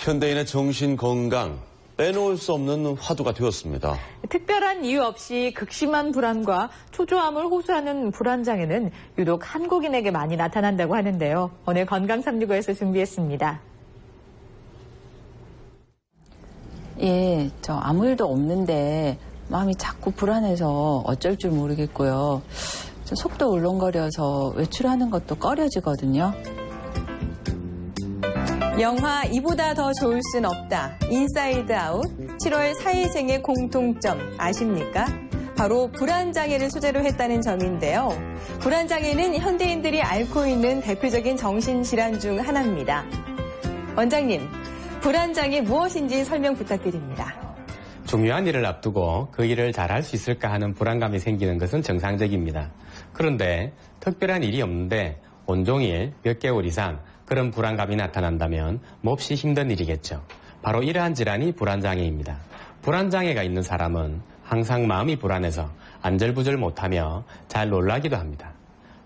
현대인의 정신 건강, 빼놓을 수 없는 화두가 되었습니다. 특별한 이유 없이 극심한 불안과 초조함을 호소하는 불안장애는 유독 한국인에게 많이 나타난다고 하는데요. 오늘 건강 365에서 준비했습니다. 예, 저 아무 일도 없는데 마음이 자꾸 불안해서 어쩔 줄 모르겠고요. 저 속도 울렁거려서 외출하는 것도 꺼려지거든요. 영화 이보다 더 좋을 순 없다. 인사이드 아웃. 7월 사회생의 공통점 아십니까? 바로 불안장애를 소재로 했다는 점인데요. 불안장애는 현대인들이 앓고 있는 대표적인 정신질환 중 하나입니다. 원장님, 불안장애 무엇인지 설명 부탁드립니다. 중요한 일을 앞두고 그 일을 잘할 수 있을까 하는 불안감이 생기는 것은 정상적입니다. 그런데 특별한 일이 없는데 온종일 몇 개월 이상 그런 불안감이 나타난다면 몹시 힘든 일이겠죠. 바로 이러한 질환이 불안장애입니다. 불안장애가 있는 사람은 항상 마음이 불안해서 안절부절 못하며 잘 놀라기도 합니다.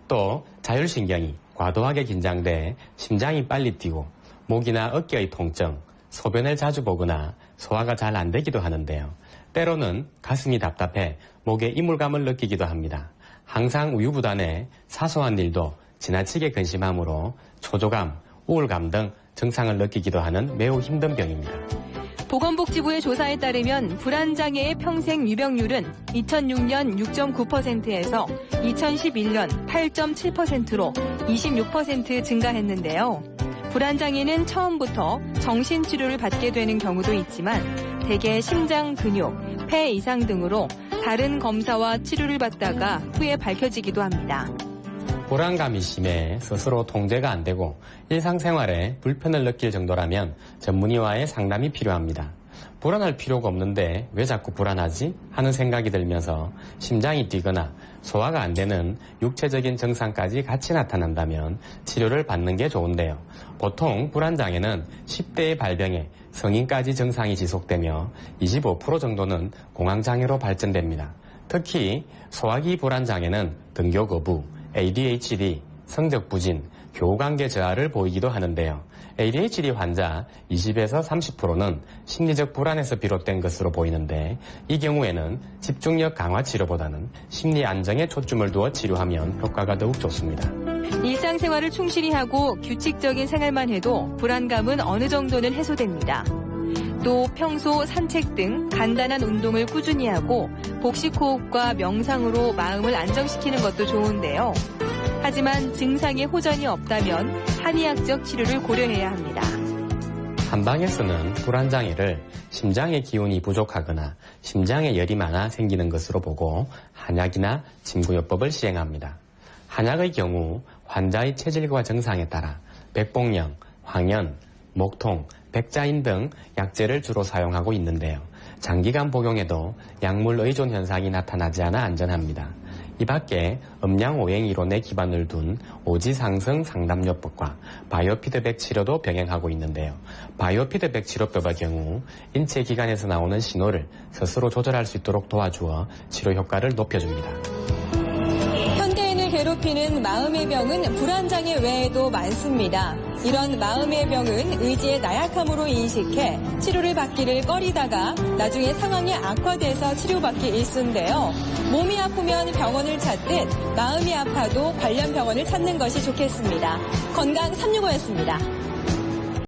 또 자율신경이 과도하게 긴장돼 심장이 빨리 뛰고 목이나 어깨의 통증, 소변을 자주 보거나 소화가 잘 안 되기도 하는데요. 때로는 가슴이 답답해 목에 이물감을 느끼기도 합니다. 항상 우유부단해 사소한 일도 지나치게 근심함으로 초조감, 우울감 등 증상을 느끼기도 하는 매우 힘든 병입니다. 보건복지부의 조사에 따르면 불안장애의 평생 유병률은 2006년 6.9%에서 2011년 8.7%로 26% 증가했는데요. 불안장애는 처음부터 정신치료를 받게 되는 경우도 있지만 대개 심장 근육, 폐 이상 등으로 다른 검사와 치료를 받다가 후에 밝혀지기도 합니다. 불안감이 심해 스스로 통제가 안 되고 일상생활에 불편을 느낄 정도라면 전문의와의 상담이 필요합니다. 불안할 필요가 없는데 왜 자꾸 불안하지? 하는 생각이 들면서 심장이 뛰거나 소화가 안 되는 육체적인 증상까지 같이 나타난다면 치료를 받는 게 좋은데요. 보통 불안장애는 10대의 발병에 성인까지 증상이 지속되며 25% 정도는 공황장애로 발전됩니다. 특히 소화기 불안장애는 등교 거부, ADHD, 성적 부진, 교우관계 저하를 보이기도 하는데요. ADHD 환자 20에서 30%는 심리적 불안에서 비롯된 것으로 보이는데 이 경우에는 집중력 강화 치료보다는 심리 안정에 초점을 두어 치료하면 효과가 더욱 좋습니다. 일상생활을 충실히 하고 규칙적인 생활만 해도 불안감은 어느 정도는 해소됩니다. 또 평소 산책 등 간단한 운동을 꾸준히 하고 복식호흡과 명상으로 마음을 안정시키는 것도 좋은데요. 하지만 증상에 호전이 없다면 한의학적 치료를 고려해야 합니다. 한방에서는 불안장애를 심장의 기운이 부족하거나 심장에 열이 많아 생기는 것으로 보고 한약이나 침구요법을 시행합니다. 한약의 경우 환자의 체질과 증상에 따라 백복령, 황연, 목통, 백자인 등 약재를 주로 사용하고 있는데요. 장기간 복용해도 약물 의존 현상이 나타나지 않아 안전합니다. 이 밖에 음양오행 이론에 기반을 둔 오지상승 상담요법과 바이오피드백 치료도 병행하고 있는데요. 바이오피드백 치료법의 경우 인체 기관에서 나오는 신호를 스스로 조절할 수 있도록 도와주어 치료 효과를 높여줍니다. 현대인을 괴롭히는 마음의 병은 불안장애 외에도 많습니다. 이런 마음의 병은 의지의 나약함으로 인식해 치료를 받기를 꺼리다가 나중에 상황이 악화돼서 치료받기 일쑤인데요. 몸이 아프면 병원을 찾듯 마음이 아파도 관련 병원을 찾는 것이 좋겠습니다. 건강 365였습니다.